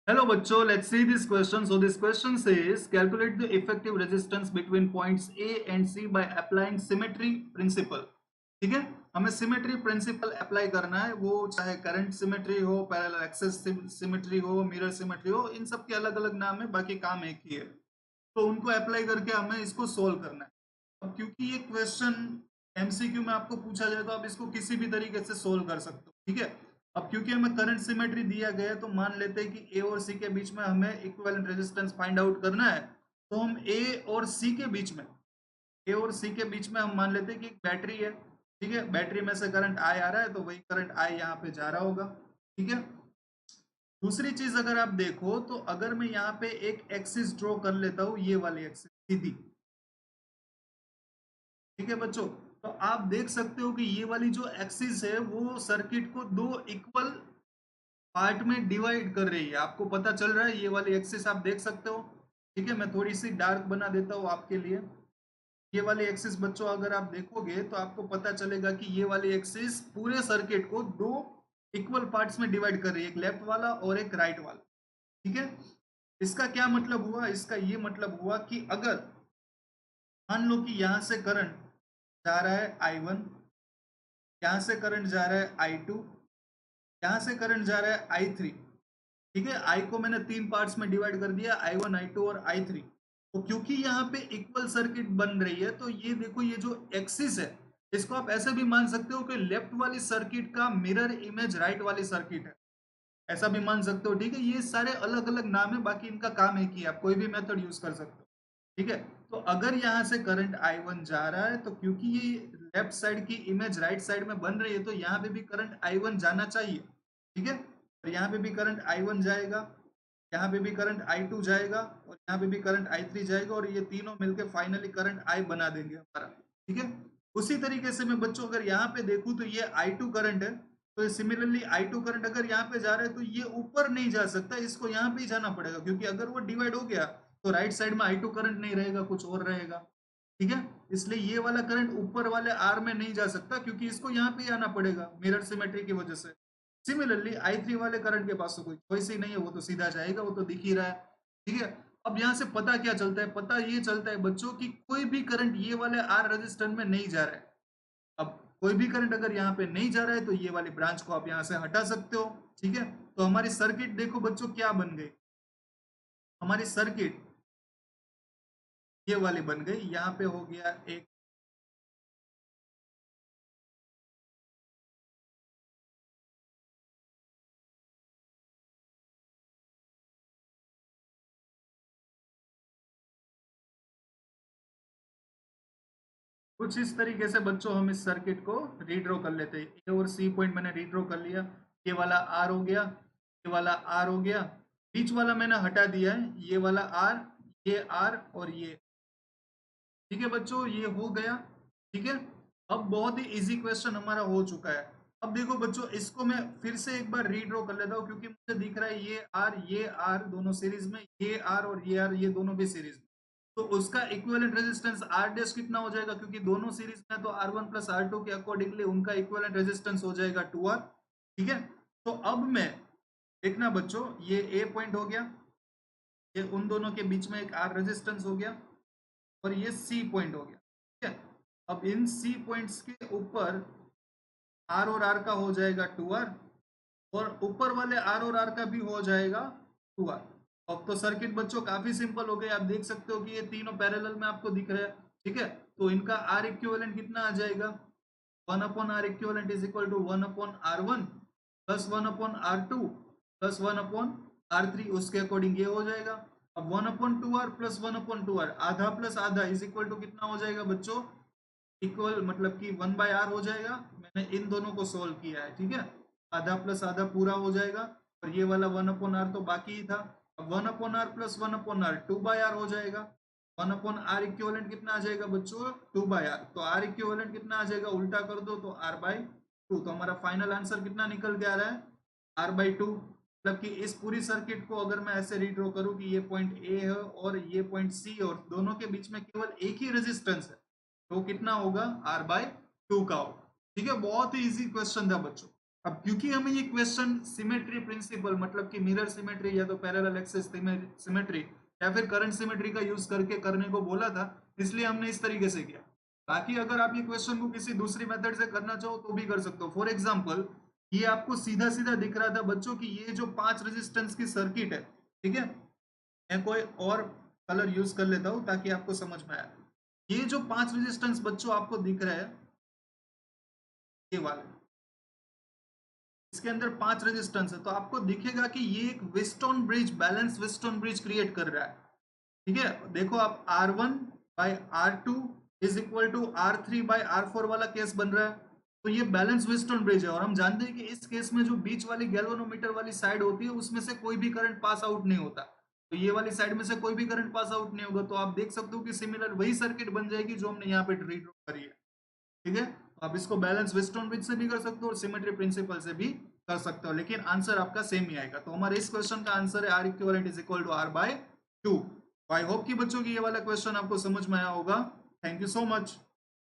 Hello बच्चों, let's see this question. So this question says calculate the effective resistance between points A and C by applying symmetry principle. ठीक है, हमें symmetry principal apply करना है, वो चाहे current symmetry हो, पैरेलल एक्सेस सिमेट्री हो, मिरर सिमेट्री हो, इन सब के अलग अलग नाम है, बाकी काम एक ही है। तो उनको अप्लाई करके हमें इसको सोल्व करना है। अब क्योंकि ये क्वेश्चन एमसीक्यू में आपको पूछा जाए तो आप इसको किसी भी तरीके से सोल्व कर सकते हो, ठीक है। अब क्योंकि हमें करंट सिमेट्री दिया गया है तो मान लेते हैं कि ए और सी के बीच में हमें इक्विवेलेंट रेजिस्टेंस फाइंड आउट करना है। तो हम ए और सी के बीच में हम मान लेते हैं कि एक बैटरी है, ठीक है। बैटरी में से करंट आई आ रहा है तो वही करंट आई यहाँ पे जा रहा होगा, ठीक है। दूसरी चीज अगर आप देखो तो अगर मैं यहाँ पे एक एक्सिस ड्रॉ कर लेता हूँ, ये वाली एक्सिस सीधी, ठीक है बच्चों। तो आप देख सकते हो कि ये वाली जो एक्सिस है वो सर्किट को दो इक्वल पार्ट में डिवाइड कर रही है। आपको पता चल रहा है, ये वाली एक्सिस आप देख सकते हो, ठीक है। मैं थोड़ी सी डार्क बना देता हूँ आपके लिए। ये वाली एक्सिस बच्चों अगर आप देखोगे तो आपको पता चलेगा कि ये वाली एक्सिस पूरे सर्किट को दो इक्वल पार्ट्स में डिवाइड कर रही है, एक लेफ्ट वाला और एक राइट वाला, ठीक है। इसका क्या मतलब हुआ? इसका ये मतलब हुआ कि अगर मान लो कि यहां से करंट जा रहा है I1, यहां से करंट जा रहा है I2, यहां से करंट जा रहा है I3, ठीक है। आई को मैंने तीन पार्ट्स में डिवाइड कर दिया, I1, I2 और I3। तो क्योंकि यहाँ पे इक्वल सर्किट बन रही है तो ये देखो, ये जो एक्सिस है इसको आप ऐसे भी मान सकते हो कि लेफ्ट वाली सर्किट का मिरर इमेज राइट वाली सर्किट है, ऐसा भी मान सकते हो, ठीक है। ये सारे अलग अलग नाम है, बाकी इनका काम एक ही है, आप कोई भी मेथड यूज कर सकते हो, ठीक है। तो अगर यहाँ से करंट I1 जा रहा है तो क्योंकि ये लेफ्ट साइड की इमेज राइट साइड में बन रही है तो यहाँ पे भी करंट I1 जाना चाहिए, ठीक है। और यहाँ पे भी करंट I1 जाएगा, यहाँ पे भी करंट I2 जाएगा और यहाँ पे भी करंट I3 जाएगा, और ये तीनों मिलकर फाइनली करंट I बना देंगे हमारा, ठीक है। उसी तरीके से मैं बच्चों अगर यहाँ पे देखूं तो ये I2 करंट है, तो सिमिलरली I2 करंट अगर यहाँ पे जा रहा है तो ये ऊपर नहीं जा सकता, इसको यहाँ पे ही जाना पड़ेगा, क्योंकि अगर वो डिवाइड हो गया तो राइट साइड में I2 करंट नहीं रहेगा, कुछ और रहेगा, ठीक है। इसलिए ये वाला करंट ऊपर वाले आर में नहीं जा सकता, क्योंकि इसको यहाँ पे आना पड़ेगा मिरर सिमेट्री की वजह से। सिमिलरली I3 वाले करंट के पास तो कोई चॉइस ही नहीं है, वो तो सीधा जाएगा, वो तो दिख ही रहा है, ठीक है। अब यहाँ से पता क्या चलता है? पता ये चलता है बच्चों कि कोई भी करंट ये वाले आर रेजिस्टर में नहीं जा रहा है। अब कोई भी करंट अगर यहाँ पे नहीं जा रहा है तो ये वाली ब्रांच को आप यहाँ से हटा सकते हो, ठीक है। तो हमारी सर्किट देखो बच्चों क्या बन गई, हमारी सर्किट ये वाली बन गई। यहाँ पे हो गया एक, कुछ इस तरीके से बच्चों हम इस सर्किट को रीड्रॉ कर लेते हैं। ए और सी पॉइंट मैंने रीड्रॉ कर लिया, ये वाला आर हो गया, ये वाला आर हो गया, बीच वाला मैंने हटा दिया है, ये वाला आर, ये आर और ये, ठीक है बच्चों, ये हो गया, ठीक है। अब बहुत ही इजी क्वेश्चन हमारा हो चुका है। अब देखो बच्चों, इसको मैं फिर से एक बार रीड्रॉ कर लेता हूँ, क्योंकि मुझे दिख रहा है ये आर दोनों सीरीज में, ये आर और ये आर ये दोनों भी सीरीज में। तो उसका इक्विवेलेंट रेजिस्टेंस आर डैश कितना हो जाएगा? क्योंकि दोनों सीरीज में, तो R1 प्लस R2 के अकॉर्डिंगली उनका इक्विवेलेंट रेजिस्टेंस हो जाएगा 2R, ठीक है। तो अब मैं, देखना बच्चों, ये ए पॉइंट हो गया, ये उन दोनों के बीच में एक आर रेजिस्टेंस हो गया, और ये सी पॉइंट हो गया, ठीक है। अब इन सी पॉइंट्स के ऊपर आर और आर का हो जाएगा 2R, और ऊपर वाले आर और आर का भी हो जाएगा 2R। अब तो सर्किट बच्चों काफी सिंपल हो गई, आप देख सकते हो कि ये तीनों पैरेलल में आपको दिख रहा है, ठीक है। तो इनका आर इक्विवेलेंट कितना आ जाएगा? 1/R equivalent is equal to 1/R1 plus 1/R2 plus 1/R3, उसके अकॉर्डिंग ये हो जाएगा। अब 1/2R प्लस 1/2R, आधा प्लस आधा इज इक्वल टू कितना हो जाएगा बच्चों? इक्वल मतलब कि 1/R हो जाएगा। मैंने इन दोनों को सोल्व किया है, ठीक है। आधा प्लस आधा पूरा हो जाएगा, और ये वाला 1/R तो बाकी ही था। अब 1/R प्लस 1/R 2/R हो जाएगा। 1/R इक्विवेलेंट कितना आ जाएगा बच्चों? 2/R। तो R इक्विवेलेंट कितना आ जाएगा? उल्टा कर दो तो R/2। तो हमारा फाइनल आंसर कितना निकल के आ रहा है? R/2। मतलब कि इस पूरी सर्किट को अगर मैं ऐसे रीड्रॉ करूं कि ये पॉइंट ए है और ये पॉइंट सी है, और दोनों के बीच में केवल एक ही रेजिस्टेंस है, तो कितना होगा? R/2 का होगा, ठीक है। बहुत ही इजी क्वेश्चन था बच्चों। अब क्योंकि हमें ये क्वेश्चन सिमेट्री प्रिंसिपल मतलब कि मिरर सिमेट्री या तो पैरेलल एक्सिस सिमेट्री या फिर करंट सिमेट्री का यूज करके करने को बोला था, इसलिए हमने इस तरीके से किया। बाकी अगर आप ये क्वेश्चन को किसी दूसरी मेथड से करना चाहो तो भी कर सकते हो। फॉर एग्जाम्पल, ये आपको सीधा सीधा दिख रहा था बच्चों की ये जो 5 रेजिस्टेंस की सर्किट है, ठीक है, मैं कोई और कलर यूज कर लेता हूं ताकि आपको समझ में आए। ये जो 5 रेजिस्टेंस बच्चों आपको दिख रहा है, ये वाले, इसके अंदर 5 रेजिस्टेंस है, तो आपको दिखेगा कि ये एक western bridge, balance western bridge create कर रहा है। ठीक है, देखो आप R1 by R2 is equal to R3 by R4 वाला केस बन रहा है, तो ये बैलेंस वेस्टर्न ब्रिज है। और हम जानते हैं कि इस केस में जो बीच वाली गैल्वेनोमीटर वाली साइड होती है उसमें से कोई भी करंट पास आउट नहीं होता, तो ये वाली साइड में से कोई भी करंट पास आउट नहीं होगा। तो आप देख सकते हो कि सिमिलर वही सर्किट बन जाएगी जो हमने यहाँ पे रीड्रॉ करी है। ठीक है, तो आप इसको बैलेंस वेस्टर्न ब्रिज से भी कर सकते हो और सिमेट्री प्रिंसिपल से भी कर सकते हो, लेकिन आंसर आपका सेम ही आएगा। तो हमारे इस क्वेश्चन का आंसर है R equivalent is equal to R by 2। I hope कि बच्चों की ये वाला क्वेश्चन आपको समझ में आया होगा। Thank you so much.